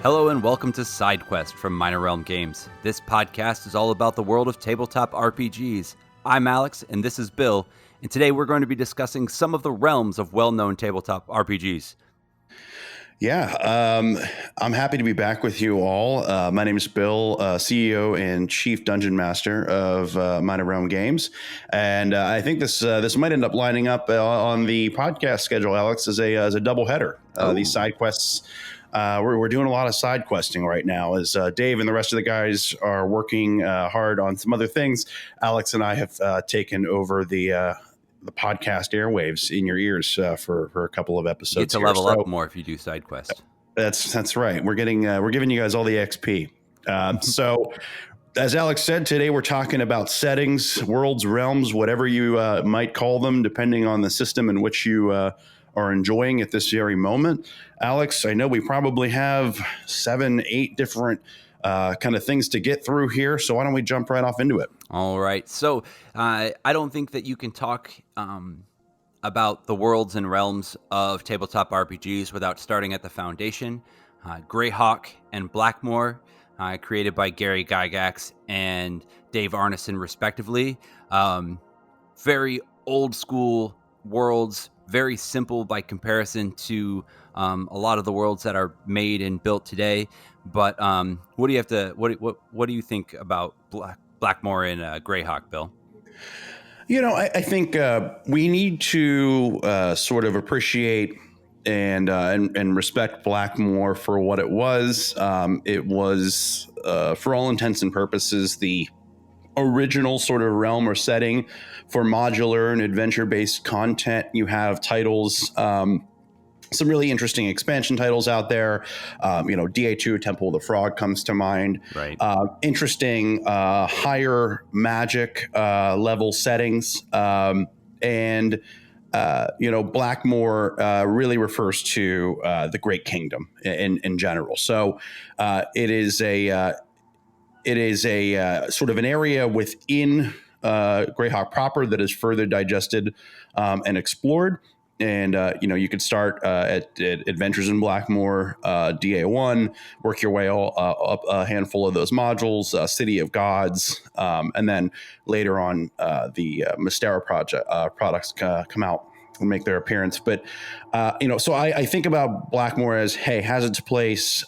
Hello and welcome to SideQuest from Minor Realm Games. This podcast is all about the world of tabletop RPGs. I'm Alex and this is Bill, and today we're going to be discussing some of the realms of well-known tabletop RPGs. Yeah, I'm happy to be back with you all. My name is Bill, CEO and Chief Dungeon Master of Minor Realm Games, and I think this might end up lining up on the podcast schedule, Alex, as a double header. These side quests. We're doing a lot of side questing right now as Dave and the rest of the guys are working hard on some other things. Alex and I have taken over the podcast airwaves in your ears for a couple of episodes. You get to level up more if you do side quest. That's right. We're giving you guys all the XP. So as Alex said, today we're talking about settings, worlds, realms, whatever you might call them, depending on the system in which you are enjoying at this very moment. Alex, I know we probably have 7-8 different kind of things to get through here. So why don't we jump right off into it? All right. So I don't think that you can talk about the worlds and realms of tabletop RPGs without starting at the foundation. Greyhawk and Blackmoor, created by Gary Gygax and Dave Arneson, respectively. Very old school worlds, very simple by comparison to a lot of the worlds that are made and built today. But what do you think about Blackmoor and Greyhawk, Bill? You know, I think we need to sort of appreciate and respect Blackmoor for what it was. It was, for all intents and purposes, the original sort of realm or setting for modular and adventure-based content. You have titles, some really interesting expansion titles out there. DA2, Temple of the Frog comes to mind. Right. Interesting higher magic level settings. And Blackmoor really refers to the Great Kingdom in general. So it is a sort of an area within Greyhawk proper that is further digested and explored. And, you could start at Adventures in Blackmoor, DA1, work your way up a handful of those modules, City of Gods, and then later on the Mystera products come out and make their appearance. But, so I think about Blackmoor as, hey, has its place.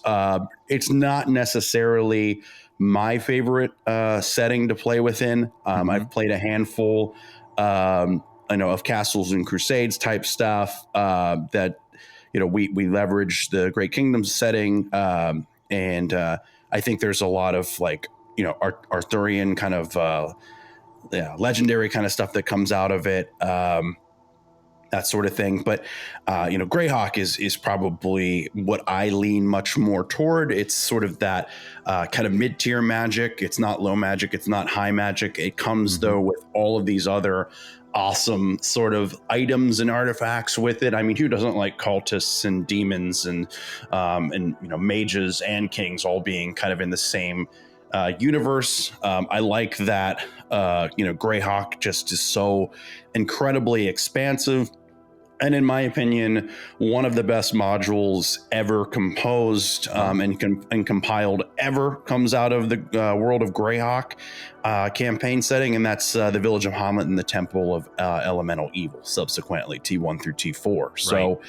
It's not necessarily my favorite setting to play within. I've played a handful of Castles and Crusades type stuff that, we leverage the Great Kingdom setting. And I think there's a lot of Arthurian kind of legendary kind of stuff that comes out of it. That sort of thing. But, Greyhawk is probably what I lean much more toward. It's sort of that kind of mid-tier magic. It's not low magic. It's not high magic. It comes, though, with all of these other awesome sort of items and artifacts with it. I mean, who doesn't like cultists and demons and mages and kings all being kind of in the same universe? I like that, Greyhawk just is so incredibly expansive. And in my opinion, one of the best modules ever composed and compiled ever comes out of the world of Greyhawk campaign setting, and that's the Village of Hamlet and the Temple of Elemental Evil, subsequently T1 through T4. Right. So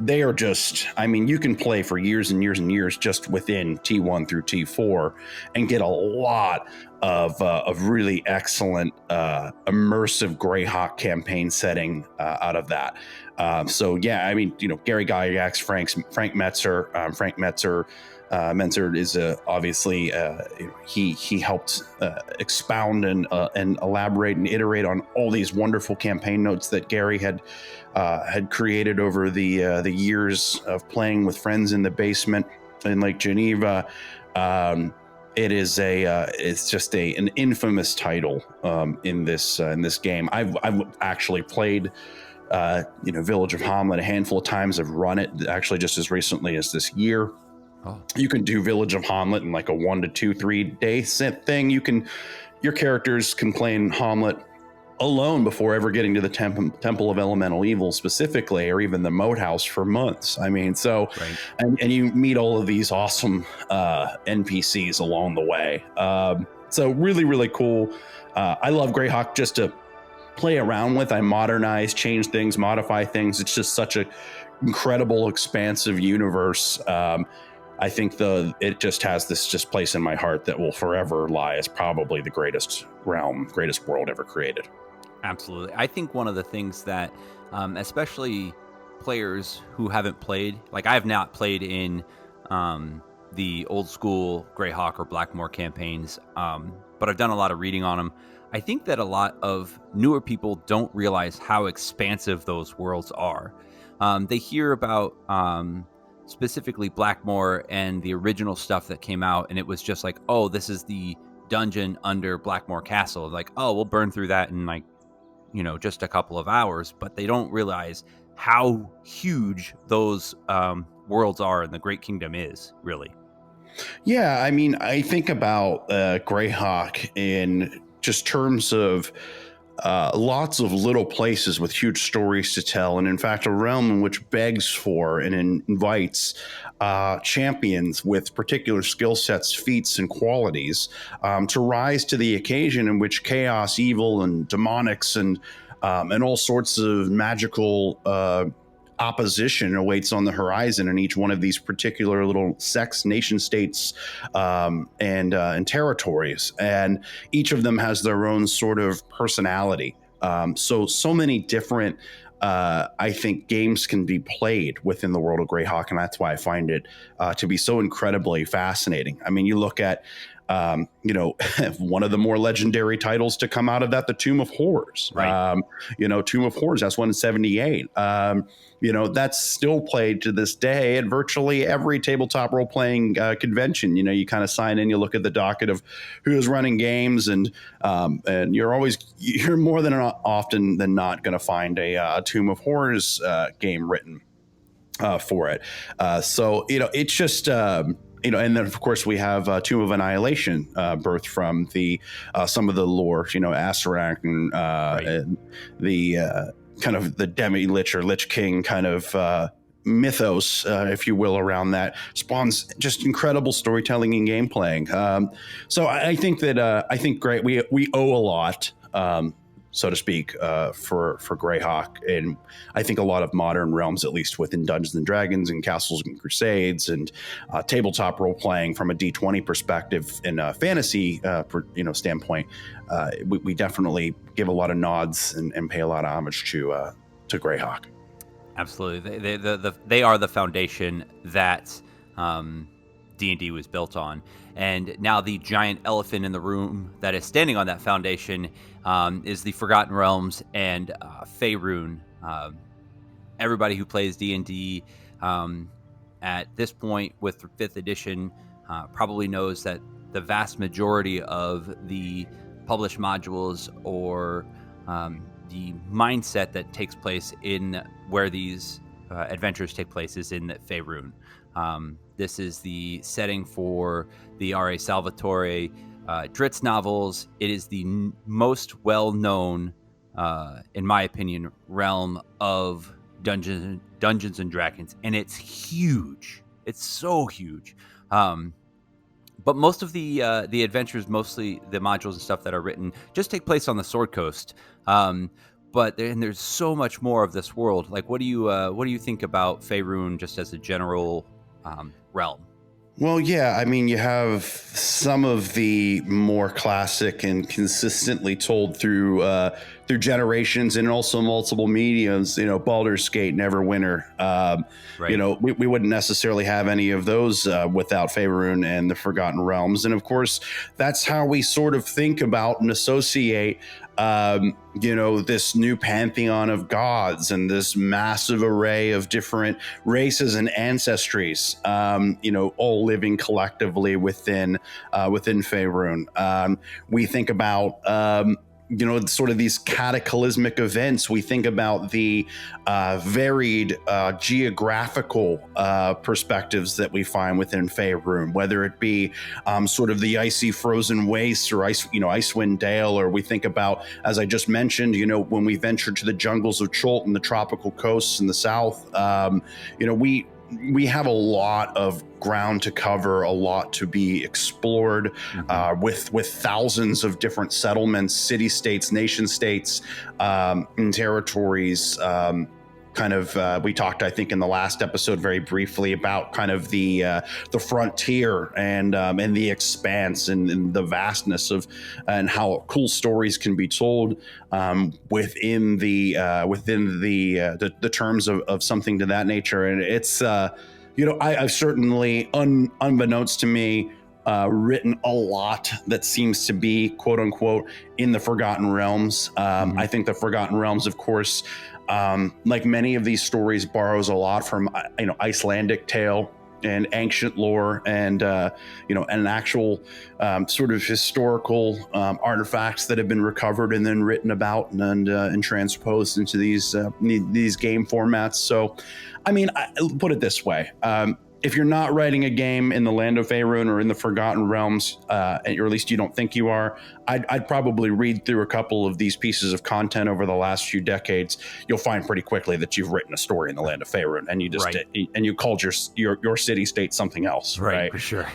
they are just, you can play for years and years and years just within T1 through T4 and get a lot of really excellent immersive Greyhawk campaign setting out of that. Gary Gygax, Frank Metzer. Frank Metzer is obviously he helped expound and elaborate and iterate on all these wonderful campaign notes that Gary had created over the years of playing with friends in the basement in Lake Geneva. It is it's just an infamous title in this game. I've actually played Village of Hamlet a handful of times. I've run it actually just as recently as this year. Oh. You can do Village of Hamlet in like a 1 to 2, 3 day thing. Your characters can play in Hamlet alone before ever getting to the Temple of Elemental Evil specifically, or even the Moat House for months. I mean, so, Right. and you meet all of these awesome NPCs along the way. So really, really cool. I love Greyhawk just to play around with. I modernize, change things, modify things. It's just such a incredible, expansive universe. I think it just has this just place in my heart that will forever lie as probably the greatest realm, greatest world ever created. Absolutely. I think one of the things that, especially players who haven't played, like I have not played in the old school Greyhawk or Blackmoor campaigns, but I've done a lot of reading on them. I think that a lot of newer people don't realize how expansive those worlds are. They hear about specifically Blackmoor and the original stuff that came out, and it was just like, oh, this is the dungeon under Blackmoor Castle. Like, oh, we'll burn through that in like, just a couple of hours, but they don't realize how huge those worlds are and the Great Kingdom is, really. Yeah, I mean, I think about Greyhawk in just terms of lots of little places with huge stories to tell, and in fact, a realm in which begs for and invites champions with particular skill sets, feats, and qualities to rise to the occasion, in which chaos, evil, and demonics, and all sorts of magical opposition awaits on the horizon in each one of these particular little sects, nation states, and territories. And each of them has their own sort of personality. So many different, I think, games can be played within the world of Greyhawk, and that's why I find it to be so incredibly fascinating. I mean, you look at one of the more legendary titles to come out of that, the Tomb of Horrors. Right. Tomb of Horrors, that's one in 78. That's still played to this day at virtually every tabletop role-playing convention. You kind of sign in, you look at the docket of who's running games, and you're more than often than not going to find a Tomb of Horrors game written for it. So it's just and then of course we have Tomb of Annihilation, birthed from the some of the lore, Asarak and, Right. and the kind of the demi-lich or lich king kind of mythos, if you will, around that spawns just incredible storytelling and game playing. So I think that great. We owe a lot, so to speak, for Greyhawk, and I think a lot of modern realms, at least within Dungeons and Dragons and Castles and Crusades and tabletop role playing from a D20 perspective and a fantasy standpoint, we definitely give a lot of nods and pay a lot of homage to Greyhawk. Absolutely. They are the foundation that D&D was built on. And now the giant elephant in the room that is standing on that foundation is the Forgotten Realms and Faerun. Everybody who plays D&D at this point with 5th edition probably knows that the vast majority of the published modules or the mindset that takes place in where these adventures take place is in Faerun. This is the setting for the R.A. Salvatore Dritz novels. It is the most well-known, in my opinion, realm of Dungeons and Dragons, and it's huge. It's so huge. But most of the adventures, mostly the modules and stuff that are written, just take place on the Sword Coast. But there's so much more of this world. Like, what do you think about Faerun just as a general realm? Well, yeah, I mean, you have some of the more classic and consistently told through generations and also multiple mediums, Baldur's Gate, Neverwinter. Right. We wouldn't necessarily have any of those without Faerun and the Forgotten Realms. And of course, that's how we sort of think about and associate this new pantheon of gods and this massive array of different races and ancestries, all living collectively within Faerun. We think about sort of these cataclysmic events. We think about the varied geographical perspectives that we find within Faerun, whether it be sort of the icy frozen wastes or Icewind Dale, or we think about, as I just mentioned, when we venture to the jungles of Chult and the tropical coasts in the south, we have a lot of ground to cover, a lot to be explored, with thousands of different settlements, city-states, nation-states, and territories. We talked, I think, in the last episode very briefly about kind of the frontier and the expanse and the vastness of and how cool stories can be told within the terms of something to that nature. And it's I've certainly unbeknownst to me written a lot that seems to be quote unquote in the Forgotten Realms. I think the Forgotten Realms, of course, like many of these stories, borrows a lot from Icelandic tale and ancient lore and an actual sort of historical artifacts that have been recovered and then written about and transposed into these game formats. So I mean, put it this way. If you're not writing a game in the land of Faerun or in the Forgotten Realms, or at least you don't think you are, I'd probably read through a couple of these pieces of content over the last few decades. You'll find pretty quickly that you've written a story in the land of Faerun, and you just and you called your city state something else, right? For sure.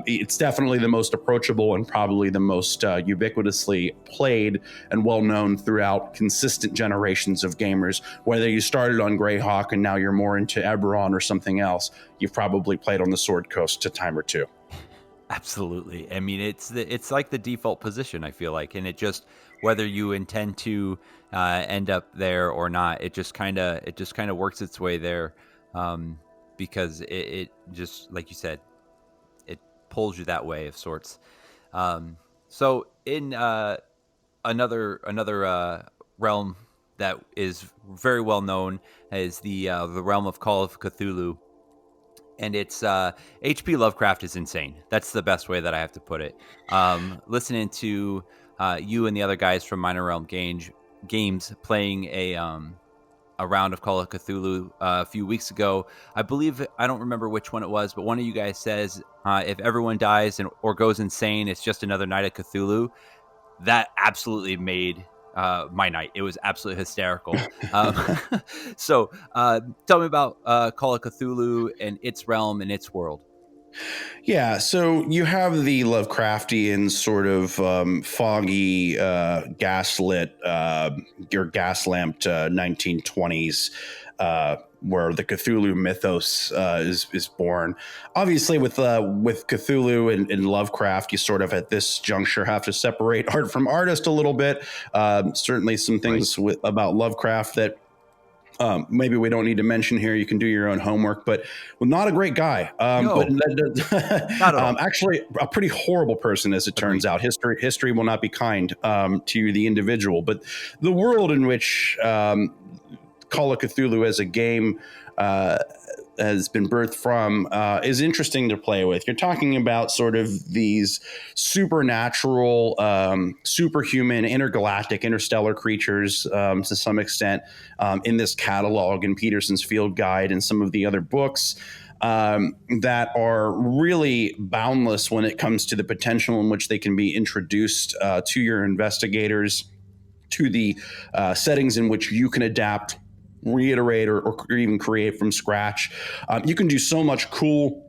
It's definitely the most approachable and probably the most ubiquitously played and well known throughout consistent generations of gamers. Whether you started on Greyhawk and now you're more into Eberron or something else, you've probably played on the Sword Coast a time or two. Absolutely. I mean, it's like the default position, I feel like, and it just, whether you intend to end up there or not, it just kind of works its way there, because it just, like you said, it pulls you that way of sorts. So in another realm that is very well known is the realm of Call of Cthulhu. And it's H.P. Lovecraft is insane. That's the best way that I have to put it. Listening to you and the other guys from Minor Realm Games playing a round of Call of Cthulhu a few weeks ago. I believe, I don't remember which one it was, but one of you guys says if everyone dies or goes insane, it's just another night of Cthulhu. That absolutely made my night. It was absolutely hysterical. So tell me about Call of Cthulhu and its realm and its world. Yeah, so you have the Lovecraftian sort of foggy, gaslit, your gas lamped 1920s, where the Cthulhu mythos is born. Obviously, with Cthulhu and Lovecraft, you sort of at this juncture have to separate art from artist a little bit. Certainly, some things about Lovecraft that maybe we don't need to mention here. You can do your own homework, but not a great guy. No, not at all. Actually, a pretty horrible person, as it turns out. History will not be kind to the individual, but the world in which Call of Cthulhu as a game has been birthed from is interesting to play with. You're talking about sort of these supernatural, superhuman, intergalactic, interstellar creatures to some extent in this catalog in Peterson's Field Guide and some of the other books that are really boundless when it comes to the potential in which they can be introduced to your investigators, to the settings in which you can adapt, reiterate, or even create from scratch. You can do so much cool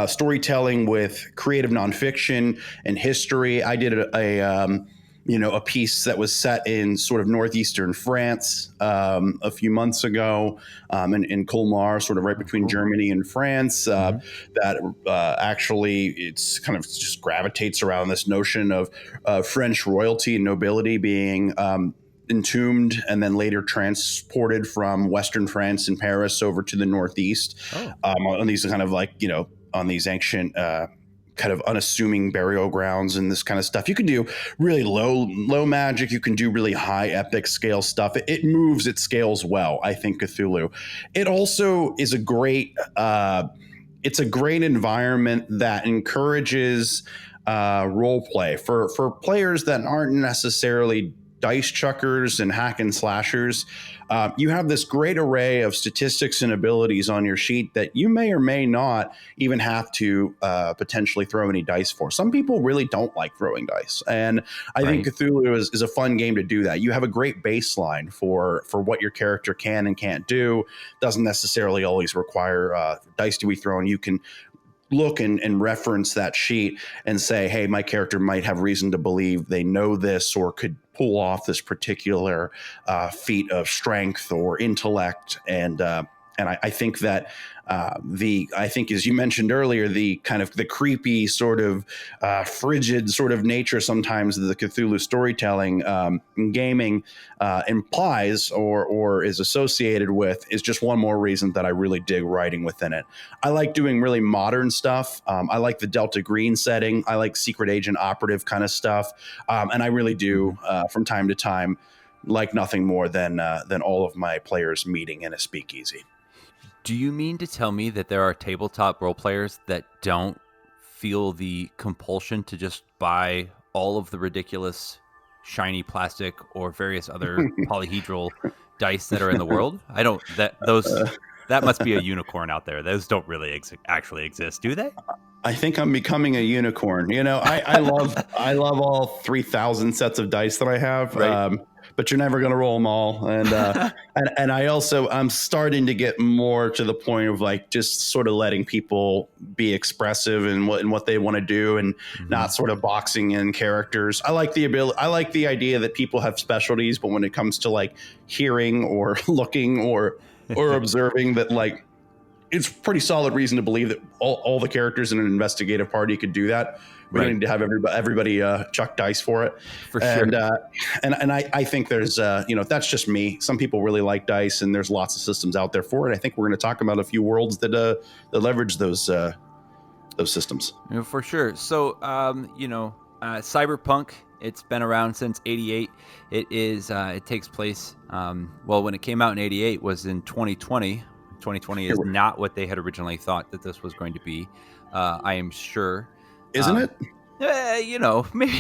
storytelling with creative nonfiction and history. I did a piece that was set in sort of northeastern France a few months ago in Colmar, sort of right between Germany and France. That actually it's kind of just gravitates around this notion of French royalty and nobility being entombed and then later transported from Western France and Paris over to the Northeast on these kind of on these ancient kind of unassuming burial grounds and this kind of stuff. You can do really low magic. You can do really high epic scale stuff. It moves, it scales well, I think, Cthulhu. It also is it's a great environment that encourages role play for players that aren't necessarily dice chuckers and hack and slashers. You have this great array of statistics and abilities on your sheet that you may or may not even have to potentially throw any dice for. Some people really don't like throwing dice, and I think Cthulhu is a fun game to do that. You have a great baseline for what your character can and can't do. Doesn't necessarily always require dice to be thrown. You can look and reference that sheet and say, hey, my character might have reason to believe they know this or could pull off this particular feat of strength or intellect. And I think that I think, as you mentioned earlier, the kind of the creepy sort of frigid sort of nature sometimes of the Cthulhu storytelling in gaming implies or is associated with is just one more reason that I really dig writing within it. I like doing really modern stuff. I like the Delta Green setting. I like secret agent operative kind of stuff. And I really do from time to time like nothing more than all of my players meeting in a speakeasy. Do you mean to tell me that there are tabletop role players that don't feel the compulsion to just buy all of the ridiculous shiny plastic or various other polyhedral dice that are in the world? That must be a unicorn out there. Those don't really actually exist, do they? I think I'm becoming a unicorn. You know, I love all 3,000 sets of dice that I have. Right. But you're never going to roll them all. And I'm starting to get more to the point of like just sort of letting people be expressive in what they want to do and not sort of boxing in characters. I like the idea that people have specialties, but when it comes to like hearing or looking or observing, that like it's pretty solid reason to believe that all the characters in an investigative party could do that. We don't need to have everybody chuck dice for it. For sure. And I think there's, that's just me. Some people really like dice, and there's lots of systems out there for it. I think we're going to talk about a few worlds that leverage those systems. For sure. So, Cyberpunk, it's been around since 88. It takes place, when it came out in 88 was in 2020. 2020 is not what they had originally thought that this was going to be. I am sure. Isn't it? Maybe. Isn't maybe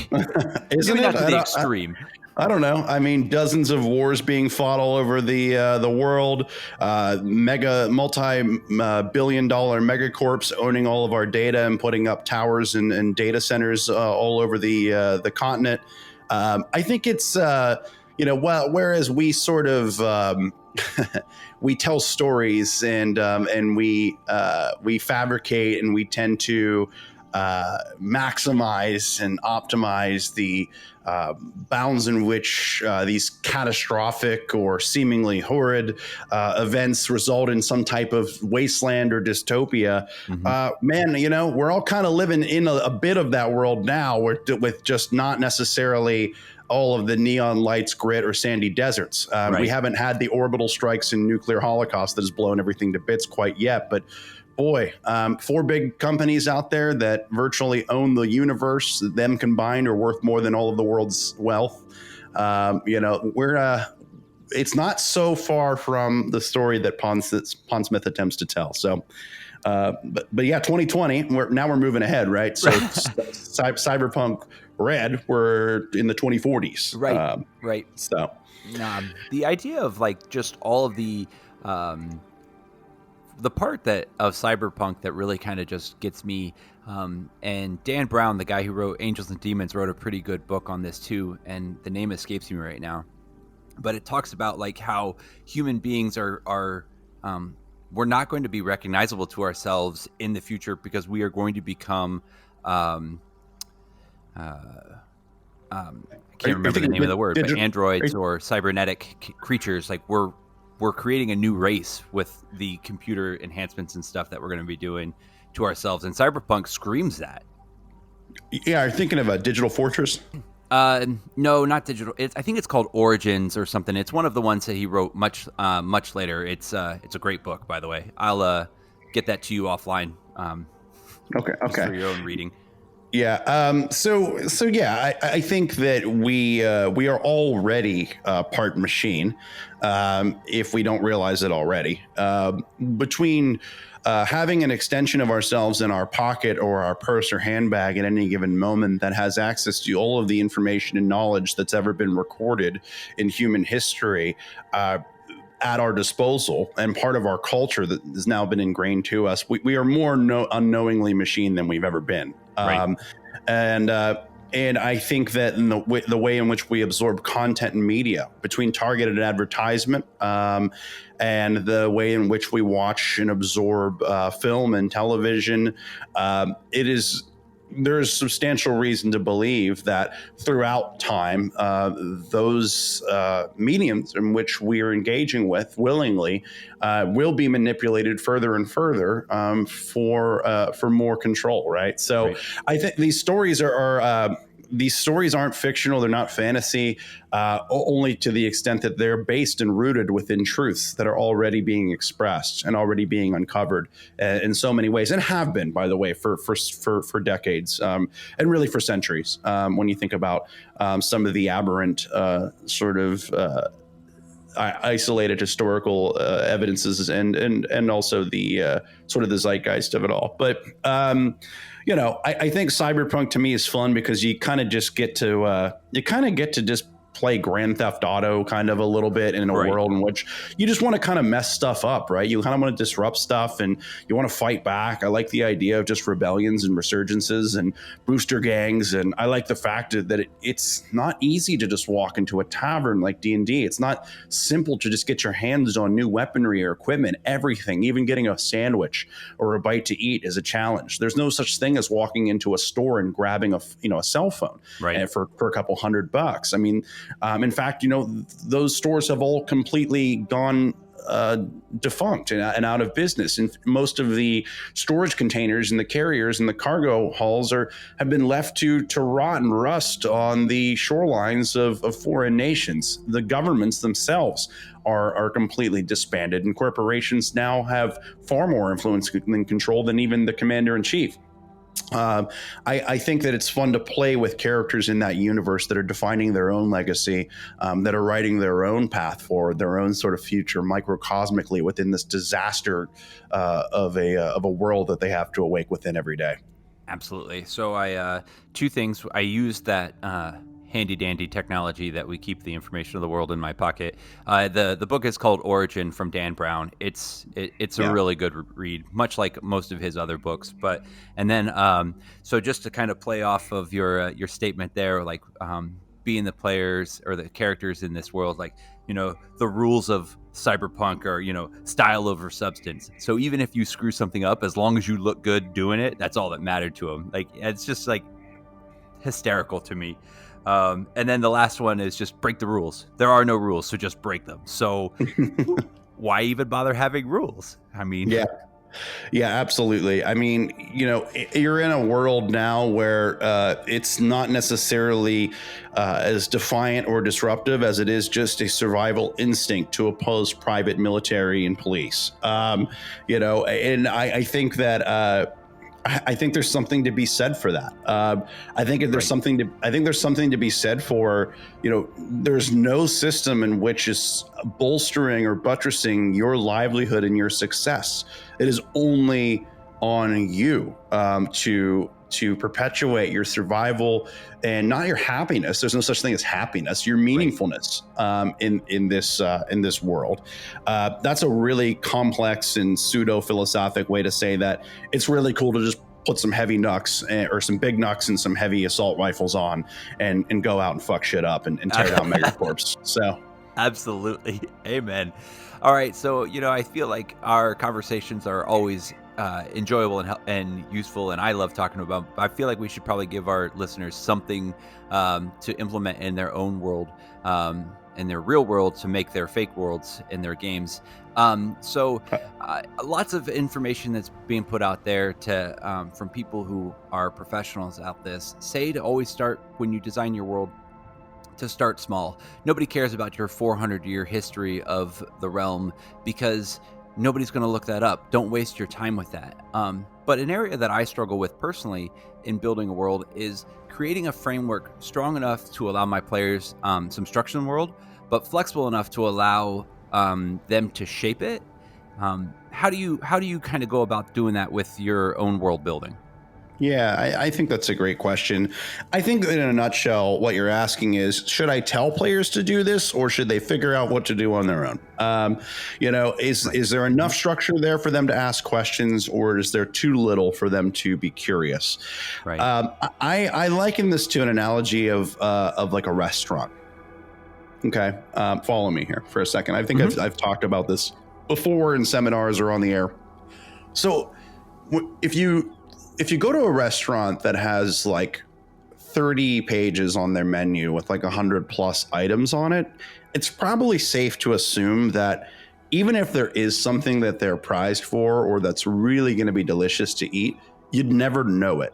it? Not to the extreme. I don't know. I mean, dozens of wars being fought all over the world. Multi-billion-dollar megacorps owning all of our data and putting up towers and data centers all over the continent. I think it's whereas we sort of we tell stories and we fabricate and we tend to maximize and optimize the bounds in which these catastrophic or seemingly horrid events result in some type of wasteland or dystopia. We're all kind of living in a bit of that world now with just not necessarily all of the neon lights, grit, or sandy deserts. We haven't had the orbital strikes and nuclear holocaust that has blown everything to bits quite yet, but boy, 4 big companies out there that virtually own the universe. Them combined are worth more than all of the world's wealth. It's not so far from the story that Pondsmith attempts to tell. So, but yeah, 2020. We're moving ahead, right? So, Cyberpunk Red, we're in the 2040s, right. So, the idea of like just all of the part that of Cyberpunk that really kind of just gets me, and Dan Brown, the guy who wrote Angels and Demons, wrote a pretty good book on this too, and the name escapes me right now, but it talks about like how human beings are we're not going to be recognizable to ourselves in the future because we are going to become I can't remember the name of the word, but androids or cybernetic creatures. Like we're creating a new race with the computer enhancements and stuff that we're going to be doing to ourselves. And Cyberpunk screams that. Yeah, are you thinking of a Digital Fortress? No, not Digital. I think it's called Origins or something. It's one of the ones that he wrote much later. It's a great book, by the way. I'll get that to you offline. Okay. For your own reading. Yeah. So yeah, I think that we are already part machine, if we don't realize it already. Between having an extension of ourselves in our pocket or our purse or handbag at any given moment that has access to all of the information and knowledge that's ever been recorded in human history. At our disposal and part of our culture that has now been ingrained to us, we are more unknowingly machine than we've ever been. Right. And I think that in the way in which we absorb content and media, between targeted advertisement and the way in which we watch and absorb film and television, there's substantial reason to believe that throughout time, those mediums in which we are engaging with willingly will be manipulated further and further for more control. Right. So Right. I think these stories these stories aren't fictional. They're not fantasy, only to the extent that they're based and rooted within truths that are already being expressed and already being uncovered in so many ways, and have been, by the way, for decades, and really for centuries. When you think about some of the aberrant sort of isolated historical evidences and also the sort of the zeitgeist of it all. But I think Cyberpunk to me is fun because you kind of just get to just play Grand Theft Auto kind of a little bit in a Right. world in which you just want to kind of mess stuff up, right? You kind of want to disrupt stuff and you want to fight back. I like the idea of just rebellions and resurgences and booster gangs. And I like the fact that it's not easy to just walk into a tavern like D&D. It's not simple to just get your hands on new weaponry or equipment. Everything, even getting a sandwich or a bite to eat, is a challenge. There's no such thing as walking into a store and grabbing a cell phone Right. for a couple $100. I mean, in fact, those stores have all completely gone defunct and out of business. And most of the storage containers and the carriers and the cargo hulls have been left to rot and rust on the shorelines of foreign nations. The governments themselves are completely disbanded, and corporations now have far more influence and control than even the commander in chief. I think that it's fun to play with characters in that universe that are defining their own legacy, that are writing their own path forward, their own sort of future microcosmically within this disaster of a world that they have to awake within every day. Absolutely. So I two things. I use that handy dandy technology that we keep the information of the world in my pocket. The book is called Origin from Dan Brown. It's a really good read, much like most of his other books. And then so just to kind of play off of your statement there, like being the players or the characters in this world, like the rules of cyberpunk are style over substance. So even if you screw something up, as long as you look good doing it, that's all that mattered to him. Like, it's just like hysterical to me. And then the last one is just break the rules. There are no rules, so just break them. So why even bother having rules? I mean, Yeah, absolutely. I mean, you're in a world now where it's not necessarily as defiant or disruptive as it is just a survival instinct to oppose private military and police. And I think that I think there's something to be said for that. I think there's something to be said for, there's no system in which is bolstering or buttressing your livelihood and your success. It is only on you to perpetuate your survival and not your happiness. There's no such thing as happiness, your meaningfulness in this world. That's a really complex and pseudo-philosophic way to say that it's really cool to just put some heavy knucks or some big knucks and some heavy assault rifles on and go out and fuck shit up and tear down megacorps. So absolutely. Amen. All right. So, I feel like our conversations are always enjoyable and useful, and I love talking about. I feel like we should probably give our listeners something to implement in their own world, in their real world, to make their fake worlds in their games. So lots of information that's being put out there from people who are professionals at this say to always start, when you design your world, to start small. Nobody cares about your 400-year history of the realm, because nobody's going to look that up. Don't waste your time with that. But an area that I struggle with personally in building a world is creating a framework strong enough to allow my players some structure in the world, but flexible enough to allow them to shape it. How do you kind of go about doing that with your own world building? Yeah, I think that's a great question. I think in a nutshell, what you're asking is, should I tell players to do this, or should they figure out what to do on their own? Is there enough structure there for them to ask questions, or is there too little for them to be curious? Right. I liken this to an analogy of like a restaurant. Okay, follow me here for a second. I think I've talked about this before in seminars or on the air. So if you go to a restaurant that has like 30 pages on their menu with like 100 plus items on it, it's probably safe to assume that even if there is something that they're prized for or that's really going to be delicious to eat, you'd never know it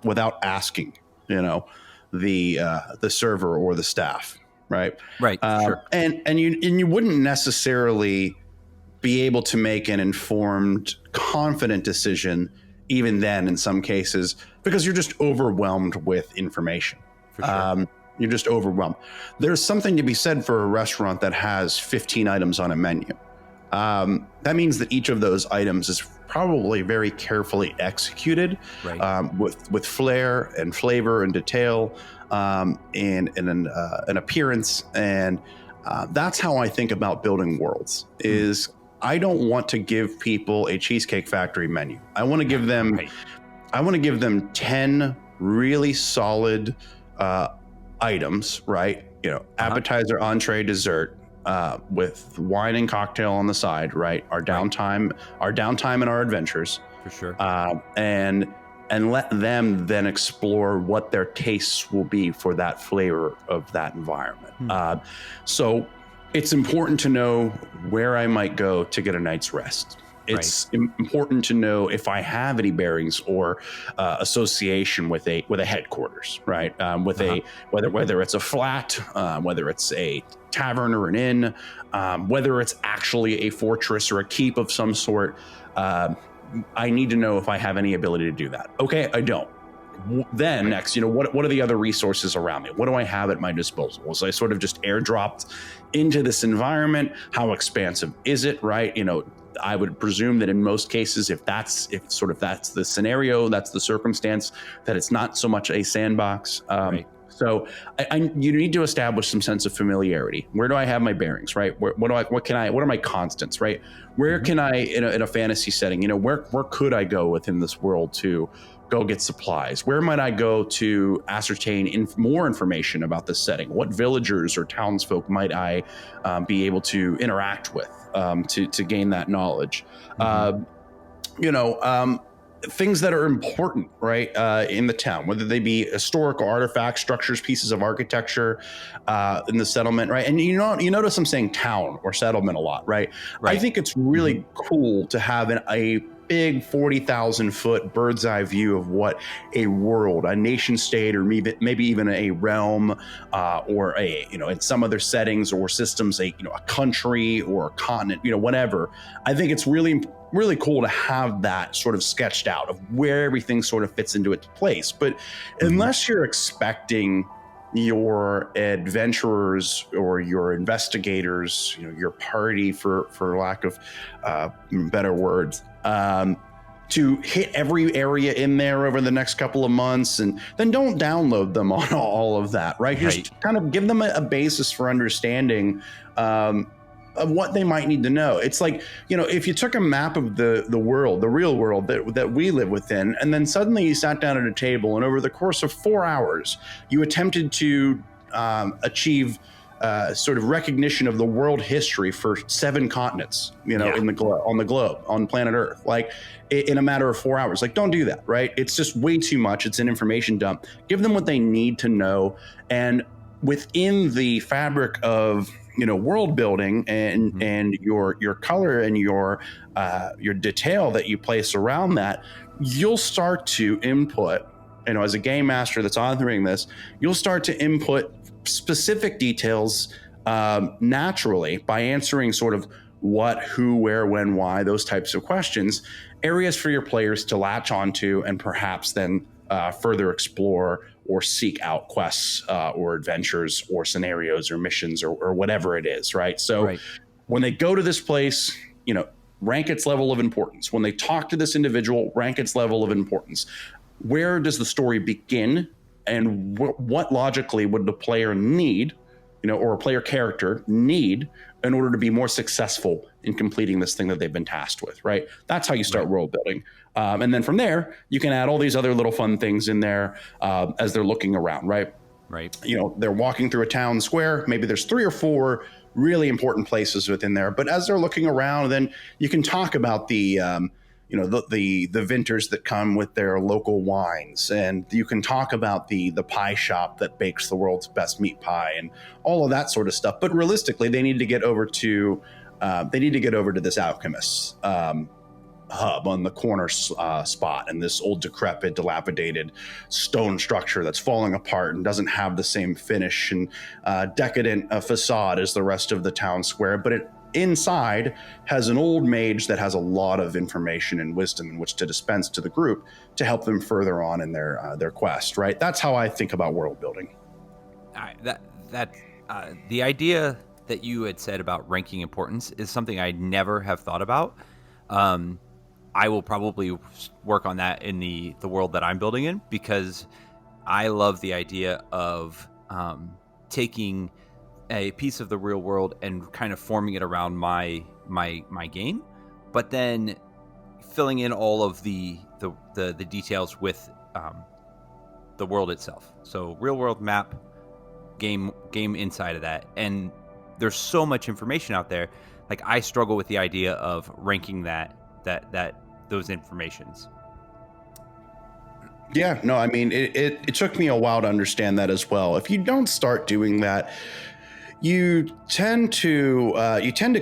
without asking, the server or the staff, right? Right. Sure. And you wouldn't necessarily be able to make an informed, confident decision even then in some cases, because you're just overwhelmed with information. For sure. You're just overwhelmed. There's something to be said for a restaurant that has 15 items on a menu. That means that each of those items is probably very carefully executed, right. with flair and flavor and detail, and an appearance. And that's how I think about building worlds is I don't want to give people a Cheesecake Factory menu. I want to give them, Right. I want to give them 10 really solid items, right? Appetizer, entree, dessert, with wine and cocktail on the side, right? Our downtime and our adventures, For sure. and let them then explore what their tastes will be for that flavor of that environment. So it's important to know where I might go to get a night's rest. It's important to know if I have any bearings or association with a headquarters, right? Whether it's a flat, whether it's a tavern or an inn, whether it's actually a fortress or a keep of some sort. I need to know if I have any ability to do that. Okay, I don't. Then next, what are the other resources around me? What do I have at my disposal? So I sort of just airdropped into this environment. How expansive is it, right? I would presume that in most cases, if that's the scenario, that's the circumstance, that it's not so much a sandbox. So you need to establish some sense of familiarity. Where do I have my bearings, right? What are my constants, right? Where can I, in a fantasy setting, where could I go within this world to go get supplies? Where might I go to ascertain more information about this setting? What villagers or townsfolk might I be able to interact with to gain that knowledge? Things that are important, right, in the town, whether they be historical artifacts, structures, pieces of architecture in the settlement, right? And you notice I'm saying town or settlement a lot, right? I think it's really cool to have a big 40,000 foot bird's eye view of what a world, a nation state, or maybe even a realm, or in some other settings or systems, a country or a continent, whatever. I think it's really cool to have that sort of sketched out of where everything sort of fits into its place. But unless you're expecting your adventurers or your investigators, your party, for lack of better words, to hit every area in there over the next couple of months, and then don't download them on all of that, right? Just kind of give them a basis for understanding of what they might need to know. It's like, if you took a map of the world, the real world that we live within, and then suddenly you sat down at a table and over the course of 4 hours, you attempted to achieve sort of recognition of the world history for 7 continents, on the globe, on planet Earth, like in a matter of 4 hours. Like, don't do that, right? It's just way too much. It's an information dump. Give them what they need to know. And within the fabric of world building and your color and your detail that you place around that, you'll start to input, as a game master that's authoring this, you'll start to input specific details naturally by answering sort of what, who, where, when, why, those types of questions, areas for your players to latch onto and perhaps then further explore or seek out quests or adventures or scenarios or missions or whatever it is, right? So Right. when they go to this place, rank its level of importance. When they talk to this individual, rank its level of importance. Where does the story begin, and what logically would the player need, or a player character need in order to be more successful in completing this thing that they've been tasked with, right? That's how you start world building. And then from there, you can add all these other little fun things in there as they're looking around, right? Right. They're walking through a town square. Maybe there's 3 or 4 really important places within there. But as they're looking around, then you can talk about the vintners that come with their local wines, and you can talk about the pie shop that bakes the world's best meat pie and all of that sort of stuff. But realistically, they need to get over to this alchemist hub on the corner spot, and this old decrepit, dilapidated stone structure that's falling apart and doesn't have the same finish and decadent facade as the rest of the town square, but it inside has an old mage that has a lot of information and wisdom in which to dispense to the group to help them further on in their quest, right? That's how I think about world building. The idea that you had said about ranking importance is something I never have thought about. I will probably work on that in the world that I'm building in, because I love the idea of taking a piece of the real world and kind of forming it around my game, but then filling in all of the details with the world itself. So real world map, game inside of that, and there's so much information out there. Like, I struggle with the idea of ranking those informations. Yeah, no, I mean, it took me a while to understand that as well. If you don't start doing that, you tend to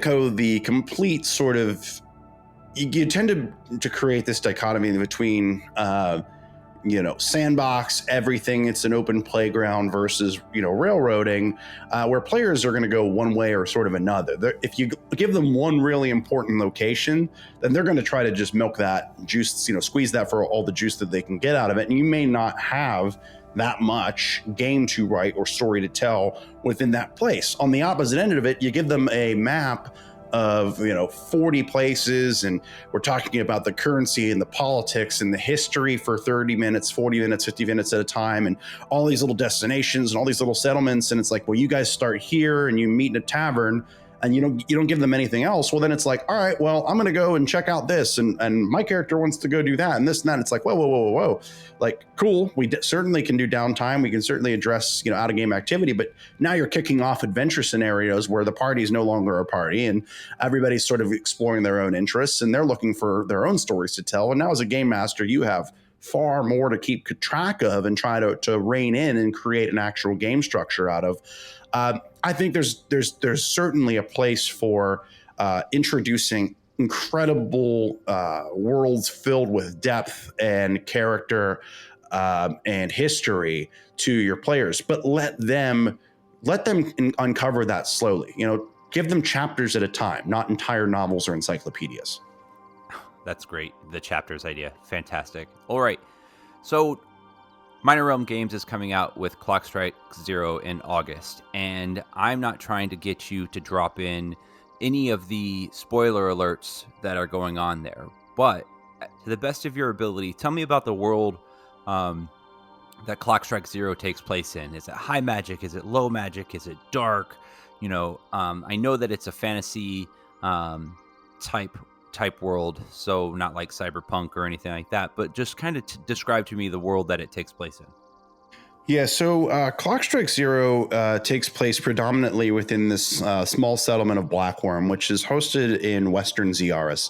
go the complete sort of, you tend to create this dichotomy between sandbox, everything, it's an open playground, versus railroading, where players are going to go one way or sort of another. If you give them one really important location, then they're going to try to just milk that juice, squeeze that for all the juice that they can get out of it, and you may not have that much game to write or story to tell within that place. On the opposite end of it, you give them a map of 40 places, and we're talking about the currency and the politics and the history for 30 minutes, 40 minutes, 50 minutes at a time, and all these little destinations and all these little settlements. And it's like, well, you guys start here and you meet in a tavern, and you don't give them anything else. Well, then it's like, all right, well, I'm going to go and check out this, and my character wants to go do that and this and that. It's like, whoa. Like, cool, we certainly can do downtime. We can certainly address, out of game activity, but now you're kicking off adventure scenarios where the party is no longer a party and everybody's sort of exploring their own interests and they're looking for their own stories to tell. And now as a game master, you have far more to keep track of and try to rein in and create an actual game structure out of. I think there's certainly a place for introducing incredible worlds filled with depth and character and history to your players, but let them uncover that slowly. Give them chapters at a time, not entire novels or encyclopedias. That's great. The chapters idea, fantastic. All right, so Minor Realm Games is coming out with Clock Strike 0 in August, and I'm not trying to get you to drop in any of the spoiler alerts that are going on there, but to the best of your ability, tell me about the world that Clock Strike 0 takes place in. Is it high magic? Is it low magic? Is it dark? I know that it's a fantasy type world, so not like cyberpunk or anything like that, but just kind of describe to me the world that it takes place in. Yeah, so Clock Strike 0 takes place predominantly within this small settlement of Blackworm, which is hosted in Western Ziaris.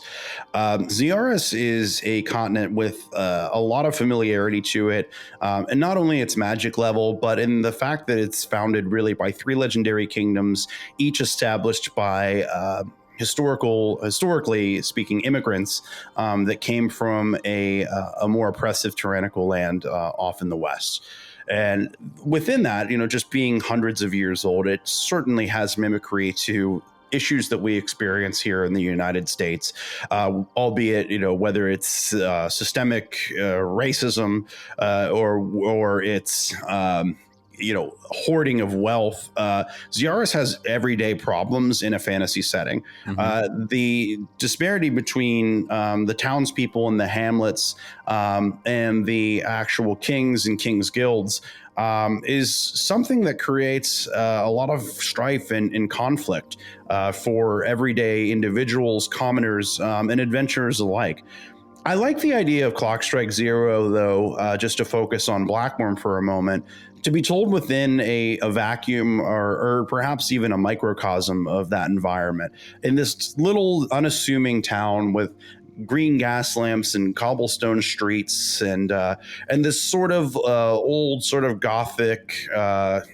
Ziaris is a continent with a lot of familiarity to it, and not only its magic level, but in the fact that it's founded really by 3 legendary kingdoms, each established by historically speaking, immigrants that came from a more oppressive, tyrannical land off in the West. And within that, just being hundreds of years old, it certainly has mimicry to issues that we experience here in the United States, albeit, whether it's systemic racism or it's hoarding of wealth. Ziaris has everyday problems in a fantasy setting. The disparity between the townspeople and the hamlets and the actual kings and kings guilds is something that creates a lot of strife and conflict for everyday individuals, commoners, and adventurers alike. I like the idea of Clock Strike Zero, though, just to focus on Blackworm for a moment, to be told within a vacuum or perhaps even a microcosm of that environment. In this little unassuming town with green gas lamps and cobblestone streets and this sort of old sort of Gothic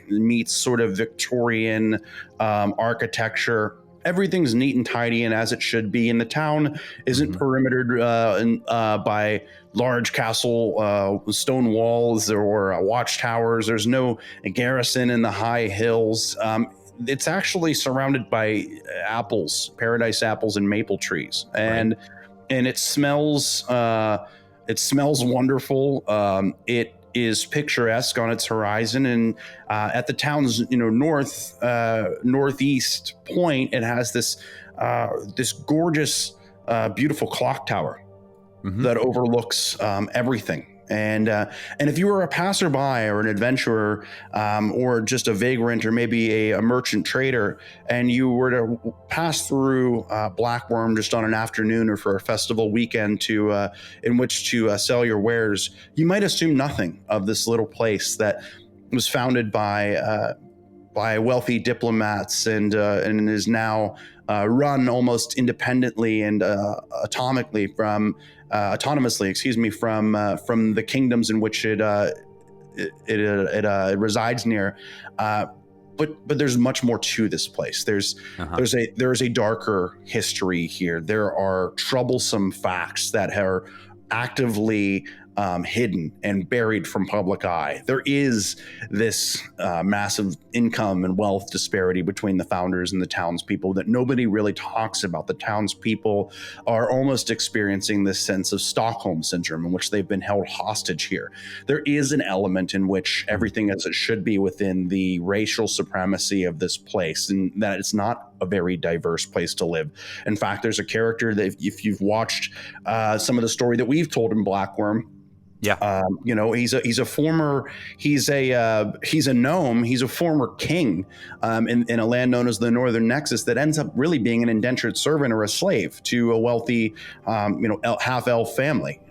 meets sort of Victorian architecture. Everything's neat and tidy and as it should be. And the town isn't perimetered by large castle stone walls or watchtowers. There's no garrison in the high hills. It's actually surrounded by apples, paradise apples, and maple trees. And it smells wonderful. It is picturesque on its horizon, and at the town's northeast point, it has this gorgeous, beautiful clock tower that overlooks everything. And if you were a passerby or an adventurer or just a vagrant or maybe a merchant trader, and you were to pass through Blackworm just on an afternoon or for a festival weekend in which to sell your wares, you might assume nothing of this little place that was founded by wealthy diplomats and is now run almost independently and autonomously from the kingdoms in which it resides near. But there's much more to this place. There's a darker history here. There are troublesome facts that are actively hidden and buried from public eye. There is this massive income and wealth disparity between the founders and the townspeople that nobody really talks about. The townspeople are almost experiencing this sense of Stockholm syndrome in which they've been held hostage here. There is an element in which everything as it should be within the racial supremacy of this place, and that it's not a very diverse place to live. In fact, there's a character that if you've watched some of the story that we've told in Blackworm, he's a gnome. He's a former king in a land known as the Northern Nexus that ends up really being an indentured servant or a slave to a wealthy, half elf family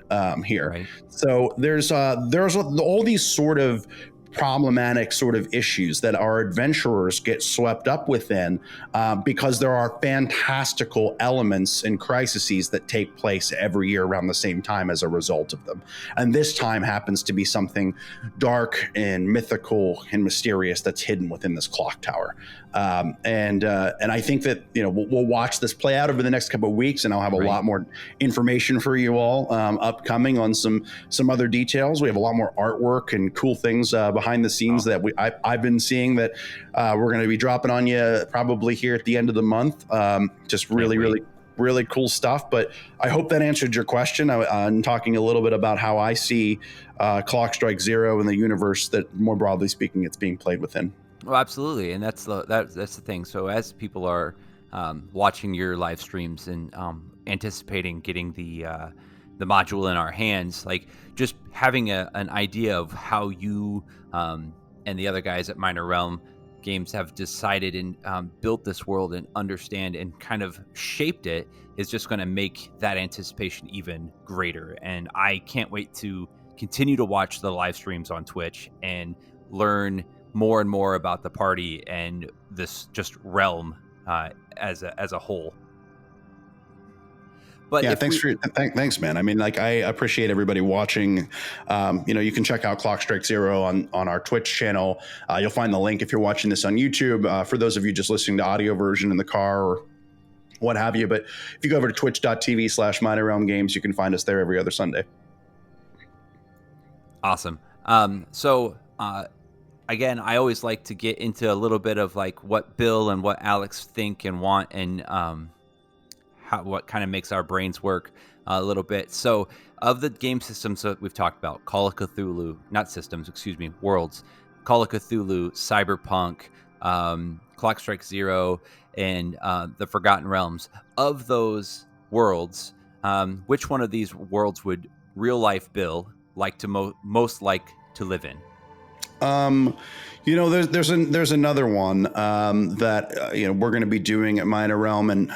here. Right. So there's all these sort of problematic sort of issues that our adventurers get swept up within because there are fantastical elements and crises that take place every year around the same time as a result of them. And this time happens to be something dark and mythical and mysterious that's hidden within this clock tower. And I think that we'll watch this play out over the next couple of weeks, and I'll have a lot more information for you all upcoming on some other details. We have a lot more artwork and cool things behind the scenes that I've been seeing that we're going to be dropping on you probably here at the end of the month. Just really cool stuff. But I hope that answered your question. I'm talking a little bit about how I see Clock Strike Zero in the universe that, more broadly speaking, it's being played within. Well, absolutely, and that's the thing. So as people are watching your live streams and anticipating getting the module in our hands, like just having an idea of how you and the other guys at Minor Realm Games have decided and built this world and understand and kind of shaped it is just going to make that anticipation even greater. And I can't wait to continue to watch the live streams on Twitch and learn more and more about the party and this just realm as a whole. But yeah, thanks, man. I mean, like, I appreciate everybody watching. You can check out Clock Strike Zero on our Twitch channel. You'll find the link if you're watching this on YouTube. For those of you just listening to audio version in the car or what have you. But if you go over to twitch.tv/Minor Realm Games, you can find us there every other Sunday. Awesome. So again, I always like to get into a little bit of like what Bill and what Alex think and want, and what kind of makes our brains work a little bit. So, of the game systems that we've talked about, Call of Cthulhu, not systems, excuse me, worlds, Call of Cthulhu, Cyberpunk, Clock Strike Zero, and the Forgotten Realms. Of those worlds, which one of these worlds would real life Bill like to most like to live in? There's another one that we're going to be doing at Minor Realm, and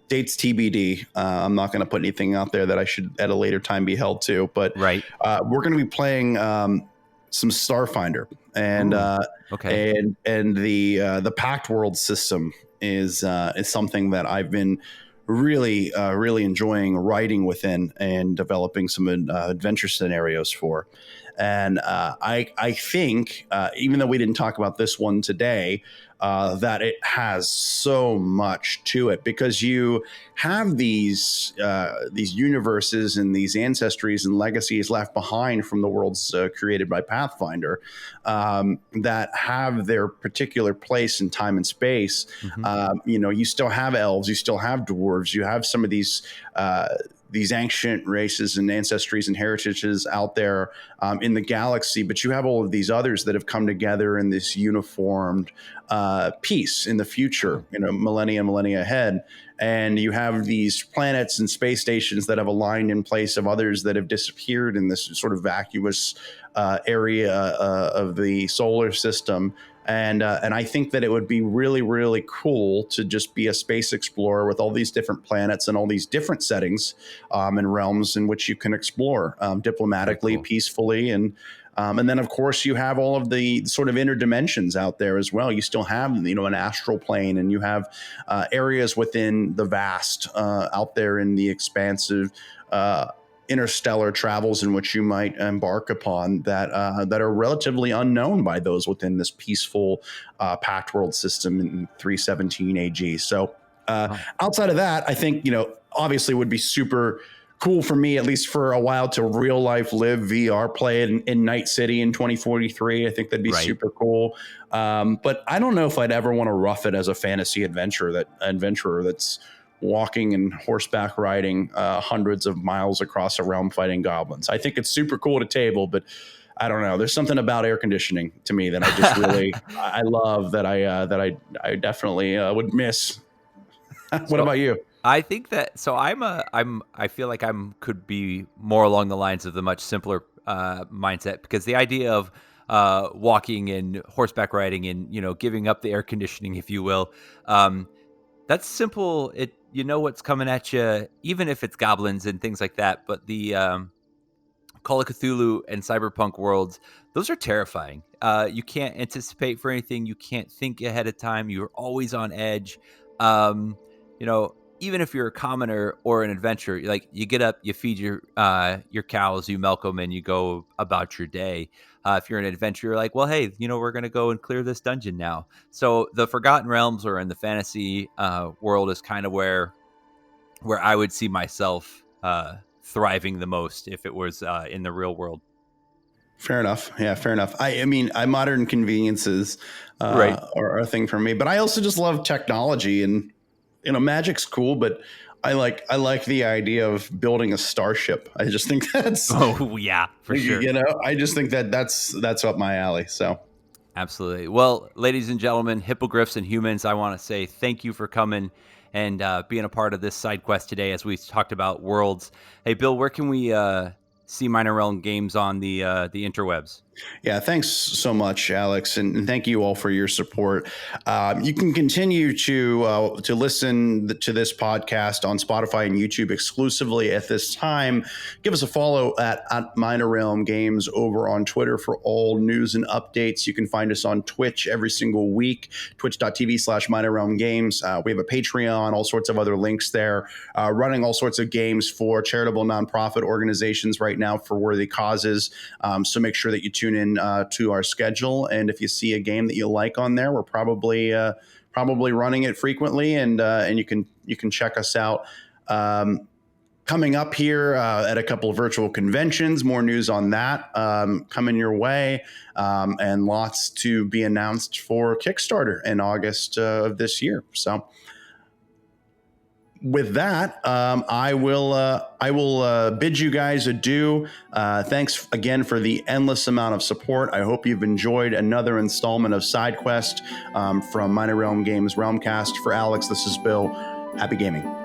dates TBD. I'm not going to put anything out there that I should at a later time be held to, but Right. we're going to be playing some Starfinder, and Ooh, okay. and the Pact World system is something that I've been really enjoying writing within and developing some adventure scenarios for. And I think, even though we didn't talk about this one today, that it has so much to it, because you have these universes and these ancestries and legacies left behind from the worlds created by Pathfinder, that have their particular place in time and space. Mm-hmm. You still have elves, you still have dwarves, you have some of these ancient races and ancestries and heritages out there in the galaxy, but you have all of these others that have come together in this uniformed piece in the future, millennia ahead. And you have these planets and space stations that have aligned in place of others that have disappeared in this sort of vacuous area of the solar system. And I think that it would be really cool to just be a space explorer with all these different planets and all these different settings and realms in which you can explore diplomatically, Cool. peacefully, and then of course you have all of the sort of inner dimensions out there as well. You still have an astral plane, and you have areas within the vast out there in the expansive interstellar travels in which you might embark upon that are relatively unknown by those within this peaceful Pact World system in 317 AG. So Oh, outside of that, I think obviously would be super cool for me, at least for a while, to real life live VR play in Night City in 2043. I think that'd be right. super cool. But I don't know if I'd ever want to rough it as a fantasy adventurer that's walking and horseback riding hundreds of miles across a realm fighting goblins. I think it's super cool to table, but I don't know. There's something about air conditioning to me that I just really I love, that I definitely would miss. What So about you? I think that I feel like could be more along the lines of the much simpler mindset, because the idea of walking and horseback riding and giving up the air conditioning, if you will, that's simple. What's coming at you, even if it's goblins and things like that. But the Call of Cthulhu and Cyberpunk worlds, those are terrifying. You can't anticipate for anything. You can't think ahead of time. You're always on edge. Even if you're a commoner or an adventurer, like, you get up, you feed your cows, you milk them, and you go about your day. If you're an adventurer, you're like, well, hey, we're going to go and clear this dungeon now. So the Forgotten Realms, or in the fantasy world, is kind of where I would see myself thriving the most if it was in the real world. Fair enough. Yeah, fair enough. I mean, modern conveniences Right. are a thing for me, but I also just love technology, and magic's cool, but I like the idea of building a starship. I just think that's Oh, yeah, for sure. I just think that's up my alley. So Absolutely. Well, ladies and gentlemen, hippogriffs and humans, I want to say thank you for coming and being a part of this side quest today as we talked about worlds. Hey, Bill, where can we see Minor Realm Games on the interwebs? yeah, thanks so much, Alex, and thank you all for your support. You can continue to listen to this podcast on Spotify and YouTube exclusively at this time. Give us a follow at Minor Realm Games over on Twitter for all news and updates. You can find us on Twitch every single week, twitch.tv/Minor Realm Games. We have a Patreon, all sorts of other links there, running all sorts of games for charitable nonprofit organizations right now for worthy causes. So make sure that you tune in to our schedule, and if you see a game that you like on there, we're probably running it frequently, and you can check us out. coming up here at a couple of virtual conventions. More news on that coming your way, and lots to be announced for Kickstarter in August of this year. So with that, I will bid you guys adieu. Thanks again for the endless amount of support. I hope you've enjoyed another installment of SideQuest from Minor Realm Games RealmCast. For Alex, this is Bill. Happy gaming.